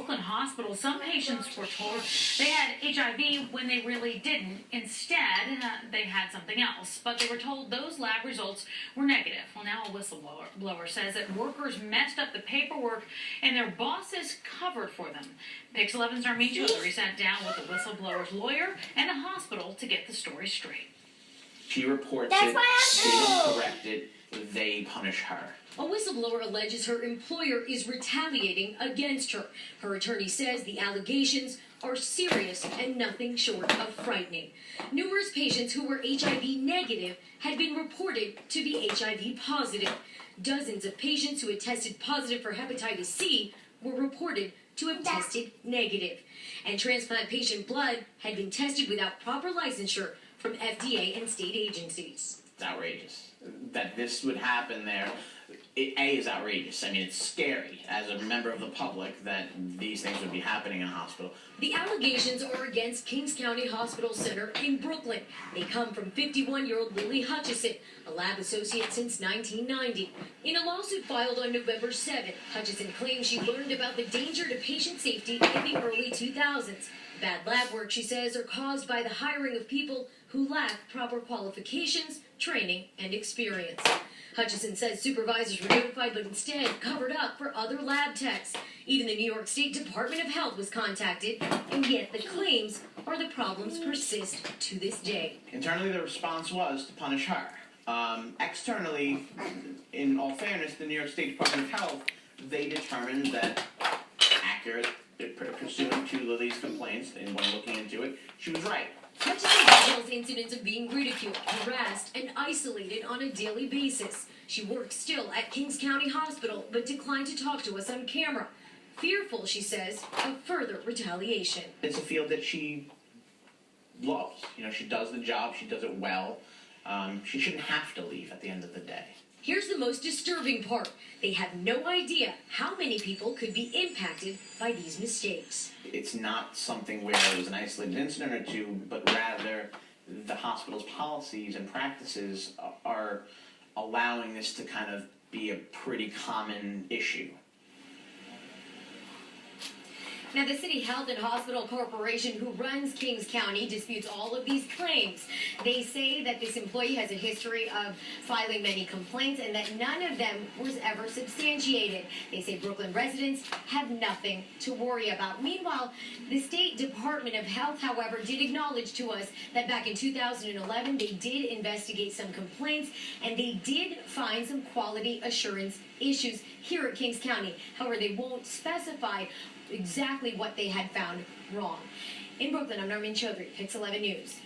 Brooklyn hospital, some patients were told they had HIV when they really didn't. Instead, they had something else, but they were told those lab results were negative. Well, now a whistleblower says that workers messed up the paperwork and their bosses covered for them. PIX 11's Armin Chaudhary sat down with the whistleblower's lawyer and the hospital to get the story straight. She reports it, they don't correct it, they punish her. A whistleblower alleges her employer is retaliating against her. Her attorney says the allegations are serious and nothing short of frightening. Numerous patients who were HIV negative had been reported to be HIV positive. Dozens of patients who had tested positive for hepatitis C were reported to have tested negative. And transplant patient blood had been tested without proper licensure from FDA and state agencies. It's outrageous. That this would happen there, A, is outrageous. I mean, it's scary as a member of the public that these things would be happening in a hospital. The allegations are against Kings County Hospital Center in Brooklyn. They come from 51-year-old Lily Hutchison, a lab associate since 1990. In a lawsuit filed on November 7th, Hutchison claims she learned about the danger to patient safety in the early 2000s. Bad lab work, she says, are caused by the hiring of people who lack proper qualifications, training, and experience. Hutchison says supervisors were notified but instead covered up for other lab techs. Even the New York State Department of Health was contacted, and yet the claims are the problems persist to this day. Internally, the response was to punish her. Externally, in all fairness, the New York State Department of Health, they determined that accurate, pursuant to Lily's complaints, and when looking into it, she was right. Hutchison details incidents of being ridiculed, harassed, and isolated on a daily basis. She works still at Kings County Hospital, but declined to talk to us on camera. Fearful, she says, of further retaliation. It's a field that she loves. You know, she does the job, she does it well. She shouldn't have to leave at the end of the day. Here's the most disturbing part. They have no idea how many people could be impacted by these mistakes. It's not something where it was an isolated incident or two, but rather the hospital's policies and practices are allowing this to kind of be a pretty common issue. Now, the City Health and Hospital Corporation, who runs Kings County, disputes all of these claims. They say that this employee has a history of filing many complaints and that none of them was ever substantiated. They say Brooklyn residents have nothing to worry about. Meanwhile, the State Department of Health, however, did acknowledge to us that back in 2011, they did investigate some complaints and they did find some quality assurance issues here at Kings County. However, they won't specify exactly what they had found wrong. In Brooklyn, I'm Armin Chaudhary, PIX 11 News.